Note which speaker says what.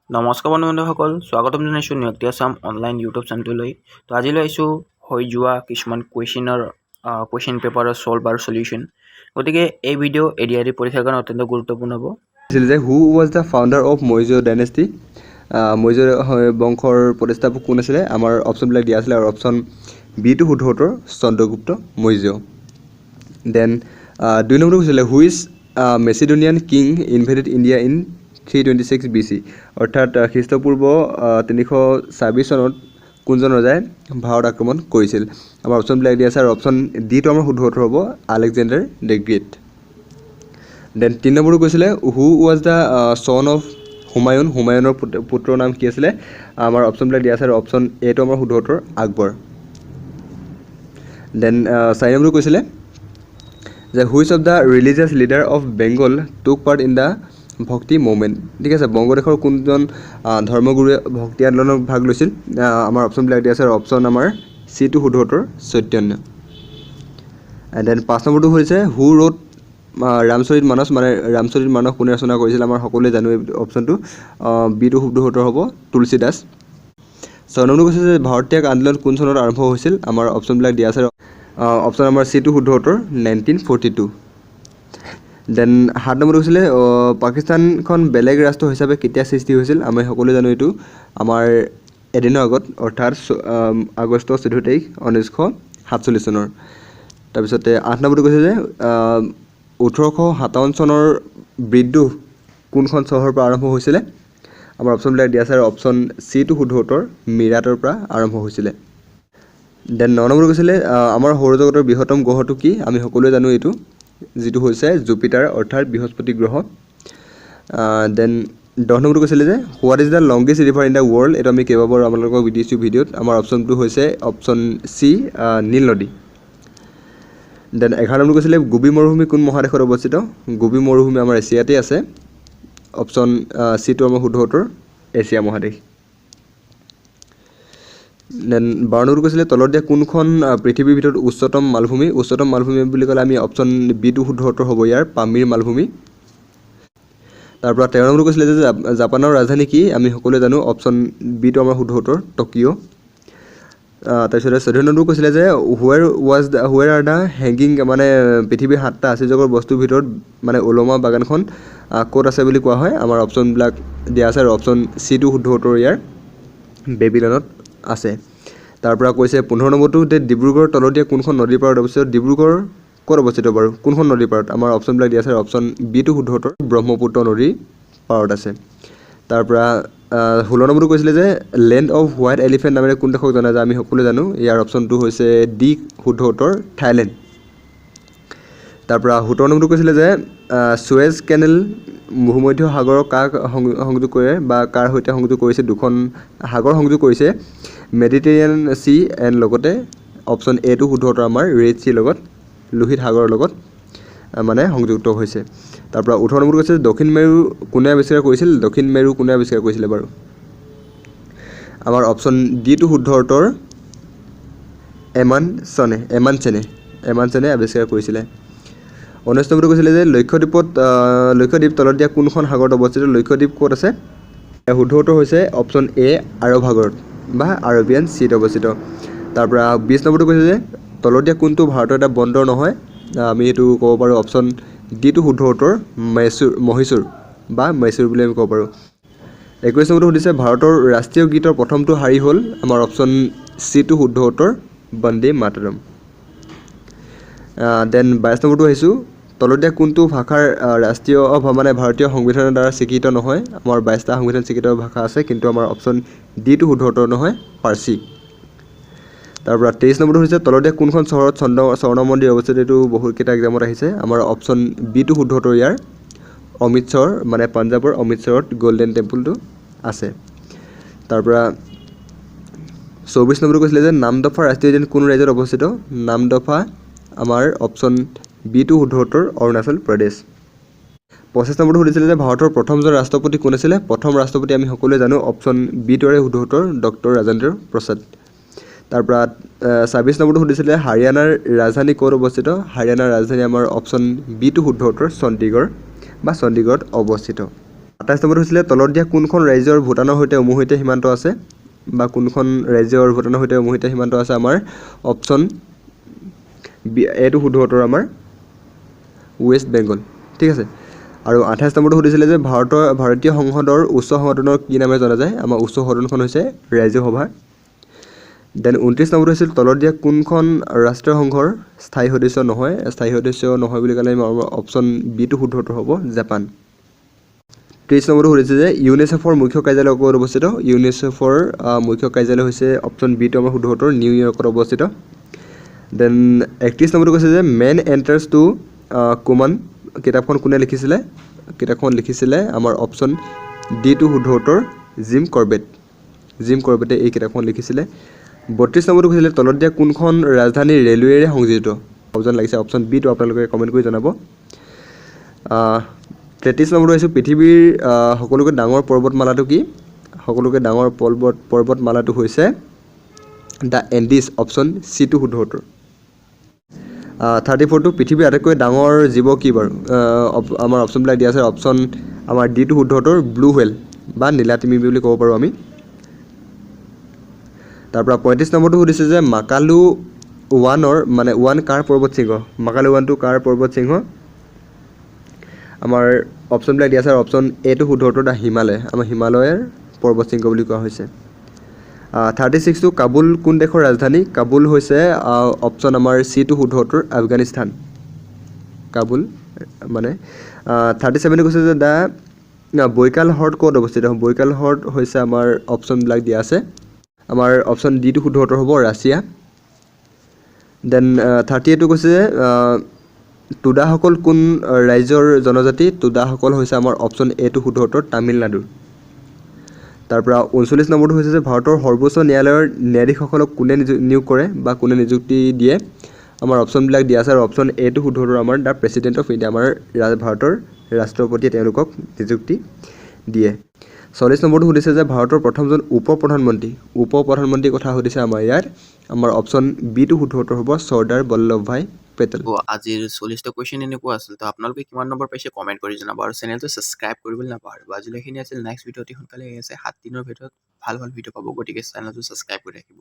Speaker 1: নমস্কাৰ বন্ধুসকল, স্বাগতম জনাইছোঁ নিয়ক্তি আছাম অনলাইন ইউটিউব চেনেললৈ। তো আজিলৈ আহিছোঁ হৈ যোৱা কিছুমান কুৱেশ্যন পেপাৰৰ ছল্ভ আৰু সলিউশ্যন। গতিকে এই ভিডিঅ' এডিআৰই পৰীক্ষাৰ কাৰণে অত্যন্ত গুৰুত্বপূৰ্ণ হ'ব।
Speaker 2: যে হু was the founder of Maurya dynasty, Maurya বংশৰ প্ৰতিষ্ঠাপক কোন আছিলে? আমাৰ অপশ্যনবিলাক দিয়া আছিলে আৰু অপশ্যন বি টো শুদ্ধ উত্তৰ চন্দ্ৰগুপ্ত মৌৰ্য। দেন 2 নম্বৰটো কৈছিলে which Macedonian king invaded India in 326 BC, অৰ্থাৎ খ্ৰীষ্টপূৰ্ব 326 চনত কোনজন ৰজাই ভাৰত আক্ৰমণ কৰিছিল? আমাৰ অপশ্যনবিলাক দিয়া আছে আৰু অপশ্যন ডিটো আমাৰ শুদ্ধ উত্তৰ হ'ব আলেকজেণ্ডাৰ দ্য গ্ৰেট। দেন 3 নম্বৰটো কৈছিলে who was the son of Humayun, হুমায়ুনৰ পুত্ৰৰ নাম কি আছিলে? আমাৰ অপশ্যনবিলাক দিয়া আছে আৰু অপশ্যন এটো আমাৰ শুদ্ধ উত্তৰ আকবৰ। দেন 4 নম্বৰটো কৈছিলে যে which of the religious leader of Bengal টুক পাৰ্ট ইন দ্য ভক্তি মুভমেণ্ট। ঠিক আছে, বংগদেশৰ কোনজন ধৰ্মগুৰুৱে ভক্তি আন্দোলনত ভাগ লৈছিল? আমাৰ অপশ্যনবিলাক দিয়া আছে আৰু অপশ্যন আমাৰ চি টো শুদ্ধ উত্তৰ চৈতন্য। দেন 5 নম্বৰটো হৈছে হু ৰোড ৰামচৰিত মানস, মানে ৰামচৰিত মানস কোনে ৰচনা কৰিছিল? আমাৰ সকলোৱে জানো এই অপশ্যনটো, বি টো শুদ্ধ উত্তৰ হ'ব তুলসী দাস। 6 নম্বৰটো কৈছে যে ভাৰত ত্যাগ আন্দোলন কোন চনত আৰম্ভ হৈছিল? আমাৰ অপশ্যনবিলাক দিয়া আছে, অপশ্যন আমাৰ চি টো শুদ্ধ উত্তৰ 1942। দেন 7 নম্বৰটো কৈছিলে পাকিস্তানখন বেলেগ ৰাষ্ট্ৰ হিচাপে কেতিয়া সৃষ্টি হৈছিল? আমি সকলোৱে জানো এইটো আমাৰ এদিনৰ আগত, অৰ্থাৎ আগষ্ট 14 তাৰিখ 1947 চনৰ। তাৰপিছতে 8 নম্বৰটো কৈছে যে 1857 চনৰ বিদ্ৰোহ কোনখন চহৰৰ পৰা আৰম্ভ হৈছিলে? আমাৰ অপশ্যনবিলাক দিয়া আছে আৰু অপশ্যন চি টো শুদ্ধ উত্তৰ মিৰাটৰ পৰা আৰম্ভ হৈছিলে। দেন 9 নম্বৰ কৈছিলে আমাৰ সৌৰজগতৰ বৃহত্তম গ্ৰহটো কি? আমি সকলোৱে জানো এইটো, যিটো হৈছে জুপিটাৰ অৰ্থাৎ বৃহস্পতি গ্ৰহ। দেন 10 নম্বৰটো কৈছিলে যে what is the longest river in the world? এইটো আমি কেইবাবাৰো আপোনালোকক দিছোঁ ভিডিঅ'ত। আমাৰ অপশ্যনটো হৈছে অপশ্যন চি নীল নদী। দেন 11 নম্বৰ কৈছিলে গোবী মৰুভূমি কোন মহাদেশত অৱস্থিত? গোবী মৰুভূমি আমাৰ এছিয়াতে আছে। অপশ্যন চি টো আমাৰ শুদ্ধ উত্তৰ এছিয়া মহাদেশ। দেন 12 নম্বৰটো কৈছিলে তলত দিয়া কোনখন পৃথিৱীৰ ভিতৰত উচ্চতম মালভূমি? উচ্চতম মালভূমি বুলি ক'লে আমি অপশ্যন বি টো শুদ্ধ উত্তৰ হ'ব ইয়াৰ পামিৰ মালভূমি। তাৰপৰা 13 নম্বৰটো কৈছিলে যে জাপানৰ ৰাজধানী কি? আমি সকলোৱে জানো অপশ্যন বি টো আমাৰ শুদ্ধ উত্তৰ টকিঅ'। তাৰপিছতে 14 নম্বৰটো কৈছিলে যে হুৱেৰ আৰ দ্য হেংগিং, মানে পৃথিৱীৰ 7টা আশ্চৰ্যকৰ বস্তুৰ ভিতৰত মানে ওলমা বাগানখন ক'ত আছে বুলি কোৱা হয়? আমাৰ অপশ্যনবিলাক দিয়া আছে আৰু অপশ্যন চি টো শুদ্ধ উত্তৰ ইয়াৰ বেবিলনত আছে। তাৰপৰা কৈছে 15 নম্বৰটো যে ডিব্ৰুগড়ৰ তলত দিয়া কোনখন নদীৰ পাৰত অৱস্থিত? ডিব্ৰুগড় ক'ত অৱস্থিত বাৰু? কোনখন নদীৰ পাৰত? আমাৰ অপশ্যনবিলাক দিয়া আছে আৰু অপশ্যন বি টো শুদ্ধ উত্তৰ ব্ৰহ্মপুত্ৰ নদীৰ পাৰত আছে। তাৰপৰা 16 নম্বৰটো কৈছিলে যে লেণ্ড অফ হোৱাইট এলিফেণ্ট নামেৰে কোন দেশক জনা যায়? আমি সকলোৱে জানো ইয়াৰ অপশ্যনটো হৈছে ডি শুদ্ধ উত্তৰ থাইলেণ্ড। তাৰপৰা 17 নম্বৰটো কৈছিলে যে ছুৱেজ কেনেল ভূমধ্য সাগৰক কাক সংযোগ কৰে বা কাৰ সৈতে সংযোগ কৰিছে? দুখন সাগৰ সংযোগ কৰিছে, মেডিটেৰিয়ান চি এণ্ড লগতে অপশ্যন এ টো শুদ্ধ উত্তৰ আমাৰ ৰেড চিৰ লগত, লোহিত সাগৰৰ লগত মানে সংযুক্ত হৈছে। তাৰপৰা 18 নম্বৰটো কৈছে দক্ষিণ মেৰু কোনে আৱিষ্কাৰ কৰিছিল? দক্ষিণ মেৰু কোনে আৱিষ্কাৰ কৰিছিলে বাৰু? আমাৰ অপশ্যন ডি টো শুদ্ধ উত্তৰ এমানচেনে আৱিষ্কাৰ কৰিছিলে। 19 নম্বৰটো কৈছিলে যে লক্ষদ্বীপ তলত দিয়া কোনখন সাগৰত অৱস্থিত? লক্ষদ্বীপ ক'ত আছে? শুদ্ধ উত্তৰ হৈছে অপশ্যন এ আৰৱ সাগৰত বা আৰবিয়ান চিত অৱস্থিত। তাৰপৰা 20 নম্বৰটো কৈছে যে তলত দিয়া কোনটো ভাৰতৰ এটা বন্দৰ নহয়? আমি এইটো ক'ব পাৰোঁ অপশ্যন ডি টো শুদ্ধ উত্তৰ মহীশূৰ বা মহীশূৰ বুলি আমি ক'ব পাৰোঁ। 21 নম্বৰটো সুধিছে ভাৰতৰ ৰাষ্ট্ৰীয় গীতৰ প্ৰথমটো শাৰী হ'ল? আমাৰ অপশ্যন চি টো শুদ্ধ উত্তৰ বন্দে মাতৰম। দেন 22 নম্বৰটো আহিছোঁ তলত দিয়া কোনটো ভাষাৰ ৰাষ্ট্ৰীয় মানে ভাৰতীয় সংবিধানৰ দ্বাৰা স্বীকৃত নহয়? আমাৰ 22টা সংবিধান স্বীকৃত ভাষা আছে, কিন্তু আমাৰ অপশ্যন ডি টো শুদ্ধ উত্তৰ নহয় পাৰ্চী। তাৰপৰা 23 নম্বৰটো হৈছে তলত দিয়া কোনখন চহৰত স্বৰ্ণ মন্দিৰ অৱস্থিত? এইটো বহুতকেইটা এক্সামত আহিছে। আমাৰ অপশ্যন বি টো শুদ্ধ উত্তৰ ইয়াৰ অমৃতসৰ, মানে পাঞ্জাৱৰ অমৃতসৰত গল্ডেন টেম্পলটো আছে। তাৰপৰা 24 নম্বৰটো কৈছিলে যে নামদফা ৰাষ্ট্ৰীয় উদ্যান কোন ৰাজ্যত অৱস্থিত? নামদফা আমাৰ অপশ্যন বি টো শুদ্ধ উত্তৰ অৰুণাচল প্ৰদেশ। 25 নম্বৰটো সুধিছিলে যে ভাৰতৰ প্ৰথমজন ৰাষ্ট্ৰপতি কোন আছিলে? প্ৰথম ৰাষ্ট্ৰপতি আমি সকলোৱে জানো অপশ্যন বি টোৰে শুদ্ধ উত্তৰ ডক্টৰ ৰাজেন্দ্ৰ প্ৰসাদ। তাৰপৰা 26 নম্বৰটো সুধিছিলে হাৰিয়ানাৰ ৰাজধানী ক'ত অৱস্থিত? হাৰিয়ানাৰ ৰাজধানী আমাৰ অপশ্যন বি টো শুদ্ধ উত্তৰ চণ্ডীগড়ত অৱস্থিত। 28 নম্বৰটো হৈছিলে তলত দিয়া কোনখন ৰাজ্যৰ ভূটানৰ সৈতে উমৈহতীয়া সীমান্ত আছে বা কোনখন ৰাজ্যৰ ভূটানৰ সৈতে উমৈহতীয়া সীমান্ত আছে আমাৰ অপশ্যন এটো শুদ্ধ উত্তৰ আমাৰ ৱেষ্ট বেংগল ঠিক আছে আৰু 28 নম্বৰটো সুধিছিলে যে ভাৰতীয় সংসদৰ উচ্চ সদনৰ কি নামে জনা যায় আমাৰ উচ্চ সদনখন হৈছে ৰাজ্যসভা দেন 29 নম্বৰটো হৈছিল তলত দিয়া কোনখন ৰাষ্ট্ৰীয় সংঘৰ স্থায়ী সদস্য নহয় বুলি ক'লে আমাৰ অপশ্যন বিটো শুদ্ধ উত্তৰ হ'ব জাপান 30 নম্বৰটো সুধিছে যে ইউনিচেফৰ মুখ্য কাৰ্যালয় ক'ত অৱস্থিত ইউনিচেফৰ মুখ্য কাৰ্যালয় হৈছে অপশ্যন বিটো আমাৰ শুদ্ধ উত্তৰ নিউয়ৰ্কত অৱস্থিত দেন 31 নম্বৰটো কৈছে যে মেন এণ্টাৰ্ছ টু কুমান কিতাপখন কোনে লিখিছিলে কিতাপখন লিখিছিলে আমাৰ অপশ্যন ডিটো শুদ্ধ উত্তৰ জিম কৰবেটে এই কিতাপখন লিখিছিলে 32 নম্বৰটো কৈছিলে তলত দিয়া কোনখন ৰাজধানী ৰেলৱেৰে সংযোজিত অপশ্যন লাগিছে অপশ্যন বিটো আপোনালোকে কমেণ্ট কৰি জনাব 33 নম্বৰটো হৈছে পৃথিৱীৰ সকলোতকৈ ডাঙৰ পৰ্বতমালাটো কি সকলোতকৈ ডাঙৰ পৰ্বতমালাটো হৈছে দ্য এণ্ডিছ অপশ্যন চিটো শুদ্ধ উত্তৰ 34টো পৃথিৱীৰ আটাইতকৈ ডাঙৰ জীৱ কি বাৰু আমাৰ অপশ্যনবিলাক দিয়া আছে অপশ্যন আমাৰ ডিটো শুদ্ধ উত্তৰ ব্লু হুৱেল বা নীলাতিমি বুলি ক'ব পাৰোঁ আমি তাৰপৰা 35 নম্বৰটো সুধিছে যে মাকালু ওৱান কাৰ পৰ্বত সিংহ মাকালু ওৱানটো কাৰ পৰ্বত সিংহ আমাৰ অপশ্যনবিলাক দিয়া আছে অপশ্যন এটো শুদ্ধ উত্তৰ দা হিমালয় আমাৰ হিমালয়ৰ পৰ্বত শৃংগ বুলি কোৱা হৈছে 36টো কাবুল কোন দেশৰ ৰাজধানী কাবুল হৈছে অপশ্যন আমাৰ চিটো শুদ্ধ উত্তৰ আফগানিস্তান কাবুল মানে 37টো কৈছে যে দা বৈকাল হ্ৰদ ক'ত অৱস্থিত বৈকাল হ্ৰদ হৈছে আমাৰ অপশ্যনবিলাক দিয়া আছে আমাৰ অপশ্যন ডিটো শুদ্ধ উত্তৰ হ'ব ৰাছিয়া দেন 38টো কৈছে যে টুডাসকল কোন ৰাজ্যৰ জনজাতি টুডাসকল হৈছে আমাৰ অপশ্যন এটো শুদ্ধ উত্তৰ তামিলনাডুৰ তাৰপৰা 39 নম্বৰটো হৈছে যে ভাৰতৰ সৰ্বোচ্চ ন্যায়ালয়ৰ ন্যায়াধীশসকলক কোনে নিয়োগ কৰে বা কোনে নিযুক্তি দিয়ে আমাৰ অপশ্যনবিলাক দিয়া আছে আৰু অপশ্যন এটো শুদ্ধ উত্তৰ আমাৰ দ্য প্ৰেচিডেণ্ট অফ ইণ্ডিয়া আমাৰ ভাৰতৰ ৰাষ্ট্ৰপতিয়ে তেওঁলোকক নিযুক্তি দিয়ে 40 নম্বৰটো সুধিছে যে ভাৰতৰ প্ৰথমজন উপ প্ৰধানমন্ত্ৰীৰ কথা সুধিছে আমাৰ ইয়াত আমাৰ অপশ্যন বিটো শুদ্ধ উত্তৰ হ'ব চৰ্দাৰ বল্লভভাই পেটেল
Speaker 1: তো আজিৰ 40টা কুৱেশ্যন এনেকুৱা আছিল তো আপোনালোকে কিমান নম্বৰ পাইছে কমেণ্ট কৰি জনাব আৰু চেনেলটো ছাবস্ক্ৰাইব কৰিবলৈ নাপাহৰিব আজিলৈখিনি আছিল নেক্সট ভিডিঅ' অতি সোনকালে আহি আছে 7 দিনৰ ভিতৰত ভাল ভিডিঅ' পাব গতিকে চেনেলটো ছাবস্ক্ৰাইব কৰি ৰাখিব